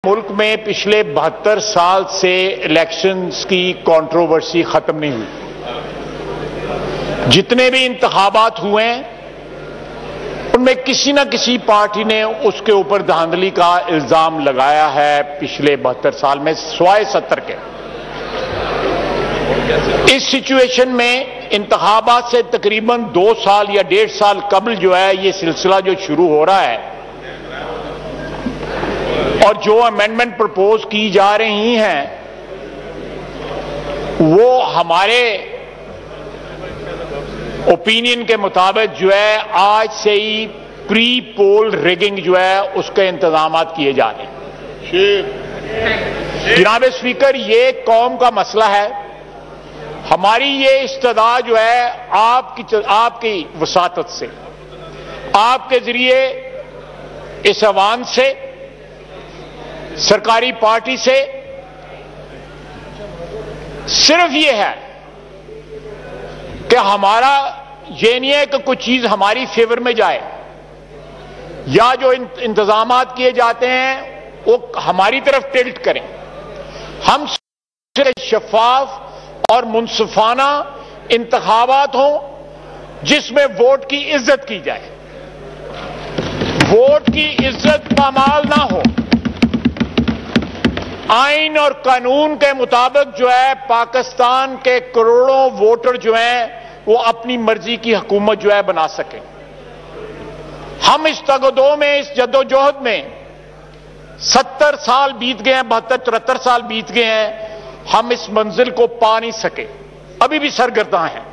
ملک میں پچھلے 72 سال سے الیکشنز کی کنٹروورسی ختم نہیں ہوئی۔ جتنے بھی انتخابات ہوئے ہیں ان میں کسی نہ کسی پارٹی نے اس کے اوپر دھاندلی کا الزام لگایا ہے پچھلے 72 سال میں سوائے 70 کے۔ اس سچویشن میں انتخابات سے تقریباً 2 سال یا 1.5 سال قبل جو ہے یہ سلسلہ جو شروع ہو رہا ہے اور جو امینڈمنٹ پرپوز کی جا رہی ہیں وہ ہمارے اوپینین کے مطابق جو ہے آج سے ہی پری پول ریگنگ جو ہے اس کے انتظامات کیے جا رہے ہیں۔ جناب اسپیکر، یہ قوم کا مسئلہ ہے۔ ہماری یہ استدعا جو ہے آپ کی وساطت سے، آپ کے ذریعے اس عوام سے، سرکاری پارٹی سے صرف یہ ہے کہ ہمارا یہ نہیں ہے کہ کوئی چیز ہماری فیور میں جائے یا جو انتظامات کیے جاتے ہیں وہ ہماری طرف ٹلٹ کریں۔ ہم صرف شفاف اور منصفانہ انتخابات ہوں جس میں ووٹ کی عزت کی جائے، ووٹ کی عزت پامال نہ ہو۔ آئین اور قانون کے مطابق جو ہے پاکستان کے کروڑوں ووٹر جو ہیں وہ اپنی مرضی کی حکومت جو ہے بنا سکیں۔ ہم اس تگدو میں، اس جدوجہد میں 70 سال بیت گئے ہیں، 72-73 سال بیت گئے ہیں، ہم اس منزل کو پا نہیں سکے، ابھی بھی سرگرداں ہیں۔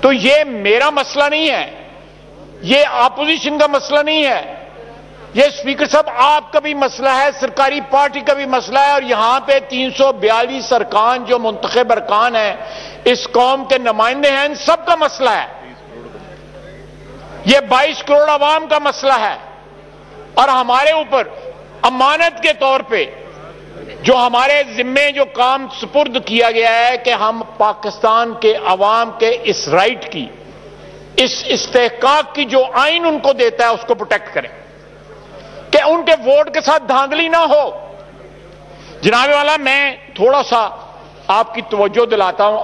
تو یہ میرا مسئلہ نہیں ہے، یہ اپوزیشن کا مسئلہ نہیں ہے، یہ اسپیکر صاحب آپ کا بھی مسئلہ ہے، سرکاری پارٹی کا بھی مسئلہ ہے، اور یہاں پہ 342 ارکان جو منتخب ارکان ہیں اس قوم کے نمائندے ہیں، ان سب کا مسئلہ ہے۔ یہ 22 کروڑ عوام کا مسئلہ ہے، اور ہمارے اوپر امانت کے طور پہ جو ہمارے ذمے جو کام سپرد کیا گیا ہے کہ ہم پاکستان کے عوام کے اس رائٹ کی، اس استحقاق کی جو آئین ان کو دیتا ہے اس کو پروٹیکٹ کریں کہ ان کے ووٹ کے ساتھ دھاندلی نہ ہو۔ جناب والا، میں تھوڑا سا آپ کی توجہ دلاتا ہوں۔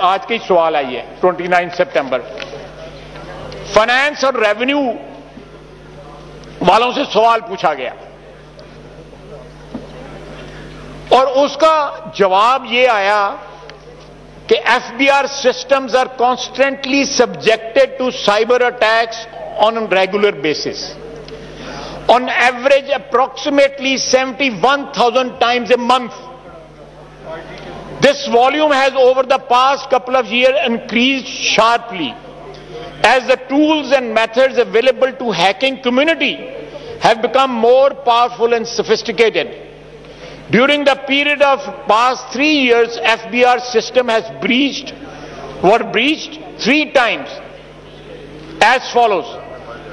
آج کے سوال آئی ہے 29 سپٹمبر، فائنانس اور ریونیو والوں سے سوال پوچھا گیا اور اس کا جواب یہ آیا کہ FBR systems are constantly subjected to cyber attacks on a regular basis. On average, approximately 71,000 times a month. This volume has over the past couple of years increased sharply as the tools and methods available to hacking community have become more powerful and sophisticated. During the period of past 3 years, FBR system has breached 3 times as follows.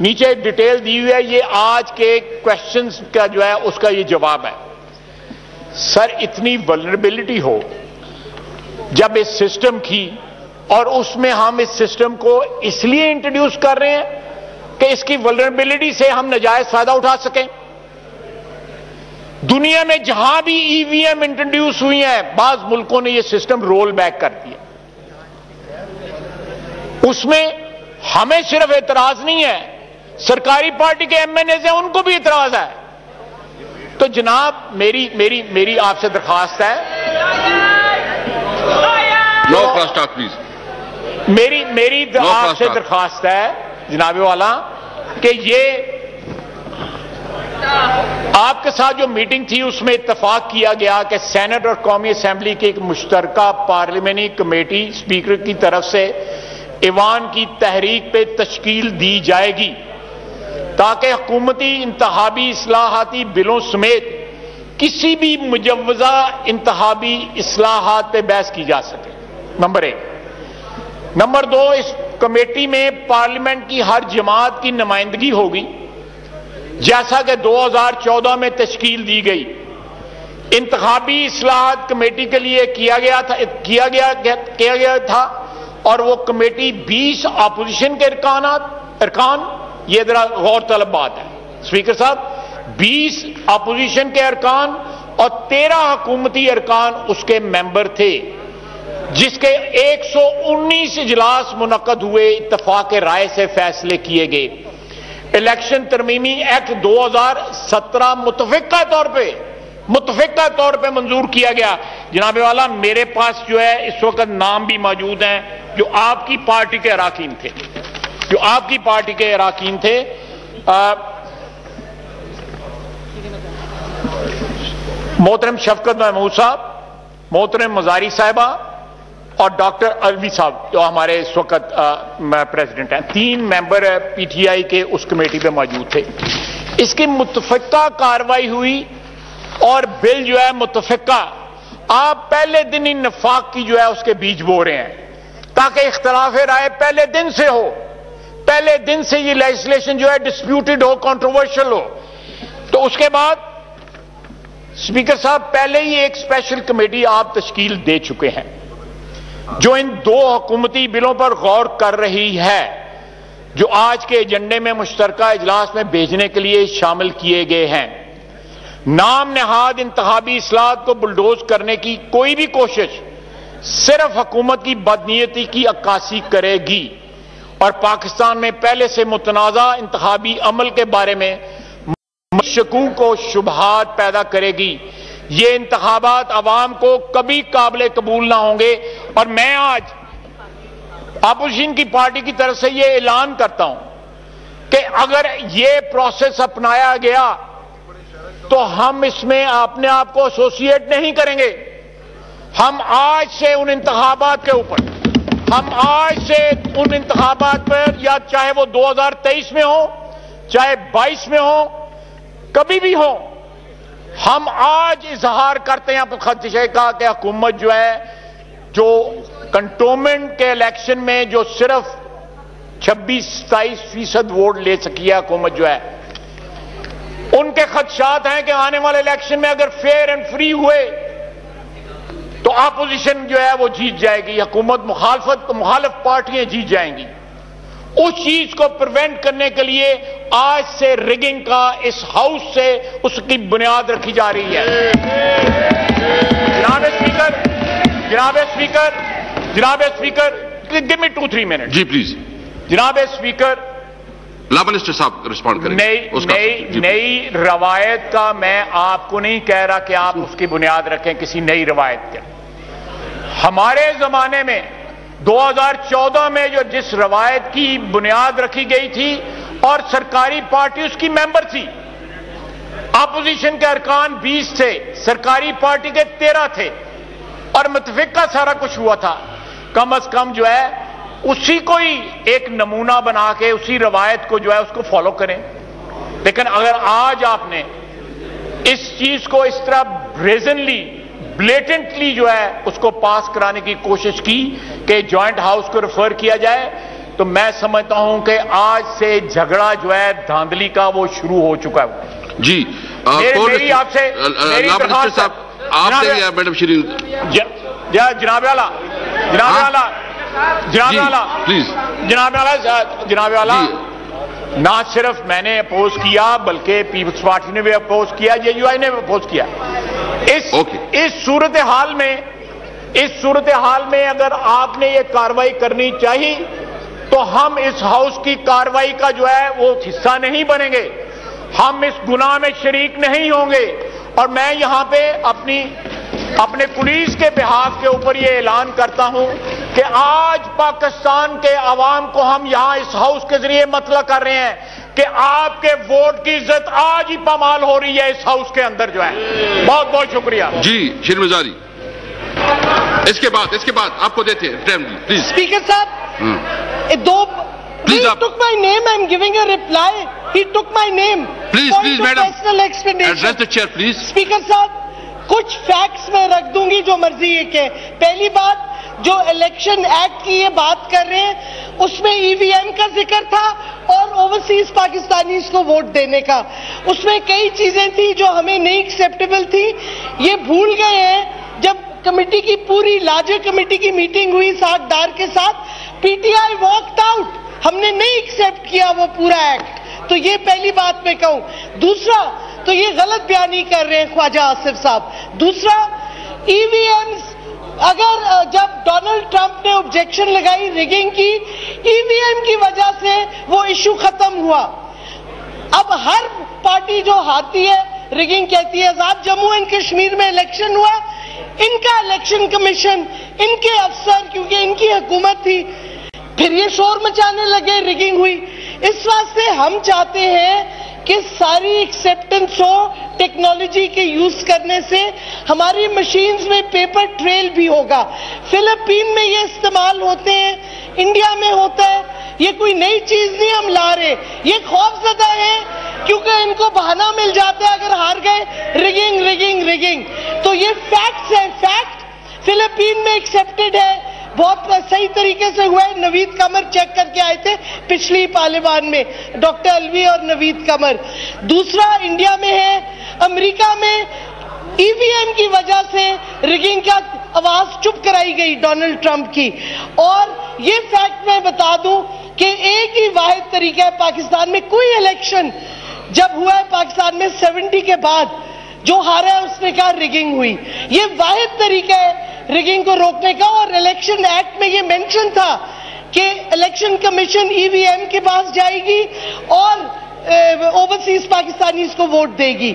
نیچے detail دی ہوئی ہے، یہ آج کے questions کا جو ہے اس کا یہ جواب ہے۔ سر، اتنی ولنریبلٹی ہو جب اس سسٹم کی، اور اس میں ہم اس سسٹم کو اس لیے انٹروڈیوس کر رہے ہیں کہ اس کی ولنریبلٹی سے ہم ناجائز فائدہ اٹھا سکیں۔ دنیا میں جہاں بھی EVM انٹروڈیوس ہوئی ہیں بعض ملکوں نے یہ سسٹم رول بیک کر دیا۔ اس میں ہمیں صرف اعتراض نہیں ہے، سرکاری پارٹی کے MNAs ہیں ان کو بھی اعتراض ہے۔ تو جناب میری آپ سے درخواست ہے، میری آپ سے درخواست ہے جناب والا کہ یہ آپ کے ساتھ جو میٹنگ تھی اس میں اتفاق کیا گیا کہ سینٹ اور قومی اسمبلی کی ایک مشترکہ پارلیمانی کمیٹی اسپیکر کی طرف سے ایوان کی تحریک پہ تشکیل دی جائے گی تاکہ حکومتی انتخابی اصلاحاتی بلوں سمیت کسی بھی مجوزہ انتخابی اصلاحات پہ بحث کی جا سکے، نمبر 1۔ نمبر 2، اس کمیٹی میں پارلیمنٹ کی ہر جماعت کی نمائندگی ہوگی جیسا کہ 2014 میں تشکیل دی گئی۔ انتخابی اصلاحات کمیٹی کے لیے کیا گیا تھا اور وہ کمیٹی 20 اپوزیشن کے ارکان، یہ ذرا غور طلب بات ہے اسپیکر صاحب، 20 اپوزیشن کے ارکان اور 13 حکومتی ارکان اس کے ممبر تھے، جس کے 119 اجلاس منعقد ہوئے، اتفاق رائے سے فیصلے کیے گئے۔ الیکشن ترمیمی ایکٹ 2017 متفقہ طور پہ منظور کیا گیا۔ جناب والا، میرے پاس جو ہے اس وقت نام بھی موجود ہیں جو آپ کی پارٹی کے اراکین تھے، محترم شفقت محمود صاحب، محترم مزاری صاحبہ اور ڈاکٹر الوی صاحب جو ہمارے اس وقت پریزیڈنٹ ہیں۔ 3 ممبر پی ٹی آئی کے اس کمیٹی پہ موجود تھے۔ اس کی متفقہ کارروائی ہوئی اور بل جو ہے متفقہ، آپ پہلے دن ہی نفاق کی جو ہے اس کے بیج بو رہے ہیں تاکہ اختلاف رائے پہلے دن سے ہو، پہلے دن سے یہ لیجسلیشن جو ہے ڈسپیوٹڈ ہو، کنٹروورشل ہو۔ تو اس کے بعد اسپیکر صاحب پہلے ہی ایک اسپیشل کمیٹی آپ تشکیل دے چکے ہیں جو ان 2 حکومتی بلوں پر غور کر رہی ہے، جو آج کے ایجنڈے میں مشترکہ اجلاس میں بھیجنے کے لیے شامل کیے گئے ہیں۔ نام نہاد انتخابی اصلاحات کو بلڈوز کرنے کی کوئی بھی کوشش صرف حکومت کی بدنیتی کی عکاسی کرے گی اور پاکستان میں پہلے سے متنازع انتخابی عمل کے بارے میں شکوک و شبہات پیدا کرے گی۔ یہ انتخابات عوام کو کبھی قابل قبول نہ ہوں گے، اور میں آج اپوزیشن کی پارٹی کی طرف سے یہ اعلان کرتا ہوں کہ اگر یہ پروسیس اپنایا گیا تو ہم اس میں اپنے آپ کو ایسوسیٹ نہیں کریں گے۔ ہم آج سے ان انتخابات کے اوپر، پر یا چاہے وہ 2023 میں ہو، چاہے 22 میں ہو، کبھی بھی ہو، ہم آج اظہار کرتے ہیں خدشے کا کہ حکومت جو ہے، جو کنٹونمنٹ کے الیکشن میں جو صرف 26-27% ووٹ لے سکی ہے حکومت جو ہے، ان کے خدشات ہیں کہ آنے والے الیکشن میں اگر فیئر اینڈ فری ہوئے تو اپوزیشن جو ہے وہ جیت جائے گی، حکومت مخالف پارٹیاں جیت جائیں گی۔ اس چیز کو پریونٹ کرنے کے لیے آج سے ریگنگ کا اس ہاؤس سے اس کی بنیاد رکھی جا رہی ہے۔ جناب اسپیکر give me 2-3 منٹ جی پلیز۔ جناب اسپیکر، لا منسٹر صاحب رسپونڈ کریں گے۔ نئی روایت کا میں آپ کو نہیں کہہ رہا کہ آپ اس کی بنیاد رکھیں کسی نئی روایت کے۔ ہمارے زمانے میں 2014 میں جو جس روایت کی بنیاد رکھی گئی تھی اور سرکاری پارٹی اس کی ممبر تھی، اپوزیشن کے ارکان 20 تھے، سرکاری پارٹی کے 13 تھے اور متفقہ سارا کچھ ہوا تھا، کم از کم جو ہے اسی کو ہی ایک نمونہ بنا کے اسی روایت کو جو ہے اس کو فالو کریں۔ لیکن اگر آج آپ نے اس چیز کو اس طرح بریزنلی بلیٹنٹلی جو ہے اس کو پاس کرانے کی کوشش کی کہ جوائنٹ ہاؤس کو ریفر کیا جائے، تو میں سمجھتا ہوں کہ آج سے جھگڑا جو ہے دھاندلی کا وہ شروع ہو چکا ہے۔ جی میری آپ سے میڈم شیرین جناب والا نہ صرف میں نے اپوز کیا بلکہ پیپلز پارٹی نے بھی اپوز کیا، جے یو آئی نے بھی اپوز کیا۔ اس صورتحال میں اگر آپ نے یہ کارروائی کرنی چاہیے تو ہم اس ہاؤس کی کارروائی کا جو ہے وہ حصہ نہیں بنیں گے، ہم اس گناہ میں شریک نہیں ہوں گے۔ اور میں یہاں پہ اپنے پولیس کے بحاف کے اوپر یہ اعلان کرتا ہوں کہ آج پاکستان کے عوام کو ہم یہاں اس ہاؤس کے ذریعے مطلع کر رہے ہیں کہ آپ کے ووٹ کی عزت آج ہی پامال ہو رہی ہے اس ہاؤس کے اندر جو ہے۔ بہت بہت شکریہ جی شیرین مزاری۔ اس کے بعد آپ کو دیتے ہیں پلیز۔ اسپیکر صاحب He took my name. I'm giving a reply. He took my name. Please, madam. Address the chair, please. Speaker صاحب، کچھ فیکٹس میں رکھ دوں گی جو مرضی ہے کہ پہلی بات جو الیکشن ایکٹ کی یہ بات کر رہے ہیں اس میں ای وی ایم کا ذکر تھا اور اوورسیز پاکستانیز کو ووٹ دینے کا، اس میں کئی چیزیں تھیں جو ہمیں نہیں ایکسیپٹیبل تھی، یہ بھول گئے ہیں۔ جب کمیٹی کی پوری لارجر کمیٹی کی میٹنگ ہوئی ساکھدار کے ساتھ، P T I walked out, ہم نے نہیں ایکسیپٹ کیا وہ پورا ایکٹ، تو یہ پہلی بات میں کہوں۔ دوسرا، تو یہ غلط بیانی کر رہے ہیں خواجہ آصف صاحب. دوسرا, ای وی ایمز, اگر جب ڈونلڈ ٹرمپ نے آبجیکشن لگائی ریگنگ کی, ای وی ایم کی وجہ سے وہ ایشو ختم ہوا. اب ہر پارٹی جو ہارتی ہے ریگنگ کہتی ہے. آزاد جموں اینڈ کشمیر میں الیکشن ہوا, ان کا الیکشن کمیشن, ان کے افسر, کیونکہ ان کی حکومت تھی, پھر یہ شور مچانے لگے ریگنگ ہوئی. اس واسطے ہم چاہتے ہیں کہ ساری ایکسیپٹنس ہو ٹیکنالوجی کے یوز کرنے سے. ہماری مشینز میں پیپر ٹریل بھی ہوگا. فلپین میں یہ استعمال ہوتے ہیں, انڈیا میں ہوتا ہے. یہ کوئی نئی چیز نہیں ہم لا رہے. یہ خوف زدہ ہے کیونکہ ان کو بہانہ مل جاتا ہے اگر ہار گئے, ریگنگ ریگنگ ریگنگ. تو یہ فیکٹس ہیں, فیکٹ فلپین میں ایکسیپٹڈ ہے, بہت صحیح طریقے سے ہوا ہے. نوید قمر چیک کر کے آئے تھے پچھلی پارلیمان میں, ڈاکٹر الوی اور نوید قمر. دوسرا انڈیا میں ہے, امریکہ میں ای وی ایم کی وجہ سے ریگنگ کا آواز چپ کرائی گئی ڈونلڈ ٹرمپ کی. اور یہ فیکٹ میں بتا دوں کہ ایک ہی واحد طریقہ ہے پاکستان میں, کوئی الیکشن جب ہوا ہے پاکستان میں 70 کے بعد, جو ہارا ہے اس نے کہا ریگنگ ہوئی. یہ واحد طریقہ ہے ریگنگ کو روکنے کا. اور الیکشن ایکٹ میں یہ مینشن تھا کہ الیکشن کمیشن ای وی ایم کے پاس جائے گی اور اوورسیز پاکستانیز کو ووٹ دے گی.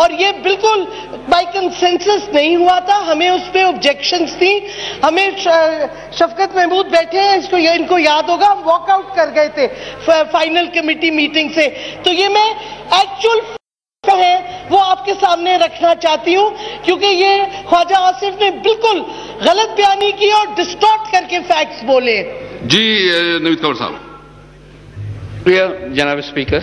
اور یہ بالکل بائی کنسنسس نہیں ہوا تھا, ہمیں اس پہ آبجیکشنز تھیں. ہمیں شفقت محمود بیٹھے ہیں, ان کو یاد ہوگا, ہم واک آؤٹ کر گئے تھے فائنل کمیٹی میٹنگ سے. تو یہ میں ایکچوئل ہے وہ آپ کے سامنے رکھنا چاہتی ہوں, کیونکہ یہ خواجہ آصف نے بالکل غلط بیانی کی اور ڈسٹارٹ کر کے فیکٹس بولے. جی نوید قمر صاحب. جناب اسپیکر